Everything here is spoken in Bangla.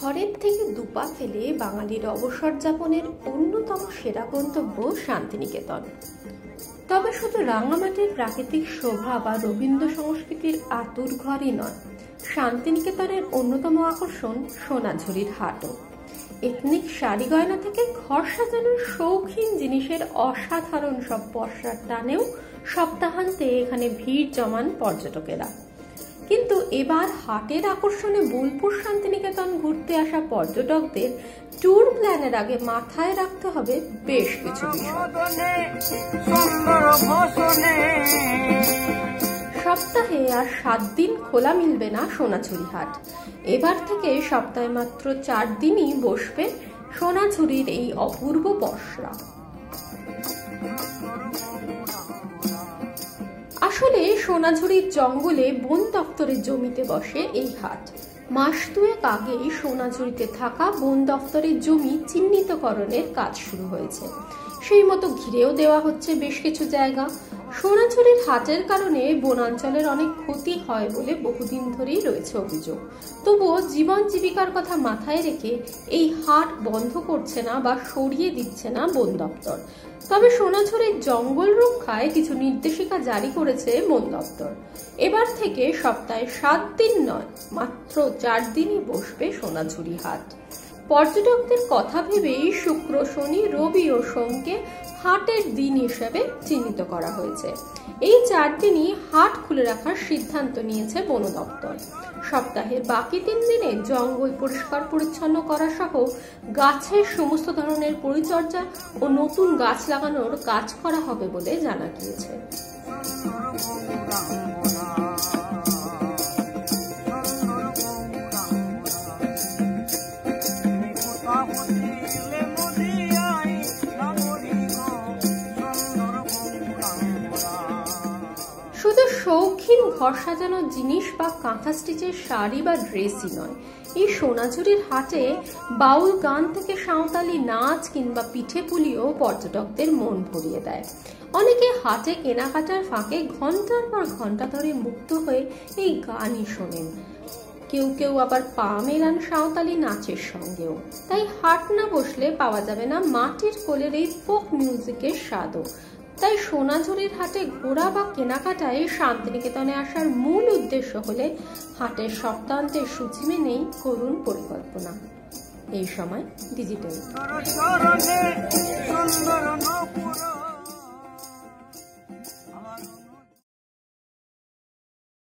ঘরের থেকে দুপা ফেলে বাঙালির অবসর যাপনের অন্যতম সেরা গন্তব্য শান্তিনিকেতন। তবে শুধু রাঙামাটির প্রাকৃতিক শোভা বা রবীন্দ্র সংস্কৃতির আতুর ঘরই নয়, শান্তিনিকেতনের অন্যতম আকর্ষণ সোনাঝুরির হাটও। এথনিক শাড়ি গয়না থেকে ঘর সাজানোর শৌখিন জিনিসের অসাধারণ সব পসরার টানেও সপ্তাহান্তে এখানে ভিড় জমান পর্যটকেরা। কিন্তু এবার হাটের আকর্ষণে বোলপুর শান্তিনিকেতন ঘুরতে আসা পর্যটকদের ট্যুর প্ল্যানের আগে মাথায় রাখতে হবে বেশ কিছু বিষয়। সপ্তাহে আর 7 দিন খোলা মিলবে না সোনাঝুরি হাট। এবার থেকে সপ্তাহে মাত্র 4 দিনই বসবে সোনাঝুরির এই অপূর্ব পসরা। আসলে সোনাঝুরির জঙ্গলে বন দপ্তরের জমিতে বসে এই হাট। মাস 2 আগেই সোনাঝুরিতে থাকা বন দপ্তরের জমি চিহ্নিতকরণের কাজ শুরু হয়েছে। সেই মতো ঘিরেও দেওয়া হচ্ছে বেশ কিছু জায়গা। সোনাঝুরির হাটের কারণে বনাঞ্চলের অনেক ক্ষতি হয় বলে বহুদিন ধরেই রয়েছে অভিযোগ। তবুও জীবন জীবিকার কথা মাথায় রেখে এই হাট বন্ধ করছে না বা সরিয়ে দিচ্ছে না বন দপ্তর। তবে সোনাঝুরির জঙ্গল রক্ষায় কিছু নির্দেশিকা জারি করেছে বন দপ্তর। এবার থেকে সপ্তাহে 7 দিন নয়, মাত্র 4 দিনই বসবে সোনাঝুরি হাট। পর্যটকদের কথা ভেবেই শুক্র, শনি, রবি ও সোমকে হাটের দিন হিসেবে চিহ্নিত করা হয়েছে। এই 4 দিনই হাট খুলে রাখার সিদ্ধান্ত নিয়েছে বন দপ্তর। সপ্তাহের বাকি 3 দিনে জঙ্গল পরিষ্কার পরিচ্ছন্ন করা সহ গাছের সমস্ত ধরনের পরিচর্যা ও নতুন গাছ লাগানোর কাজ করা হবে বলে জানা গিয়েছে। শুধু শৌখিন ঘর সাজানোর জিনিস বা কাঁথা স্টিচের শাড়ি বা ড্রেসই নয়, এই সোনাঝুরির হাটে বাউল গান থেকে সাঁওতালি নাচ কিংবা পিঠে পুলিও পর্যটকদের মন ভরিয়ে দেয়। অনেকে হাটে কেনাকাটার ফাঁকে ঘন্টার পর ঘন্টা ধরে মুগ্ধ হয়ে এই গানই শোনেন। কেউ কেউ আবার পা মেলান সাঁওতালি নাচের সঙ্গেও। তাই হাট না বসলে পাওয়া যাবে না মাটির কোলের এই ফোক মিউজিকের স্বাদও। তাই সোনাঝুরির হাটে ঘোরা বা কেনাকাটায় শান্তিনিকেতনে আসার মূল উদ্দেশ্য হলে হাটের সপ্তাহান্তের সূচি মেনেই করুন পরিকল্পনা। এই সময় ডিজিটাল।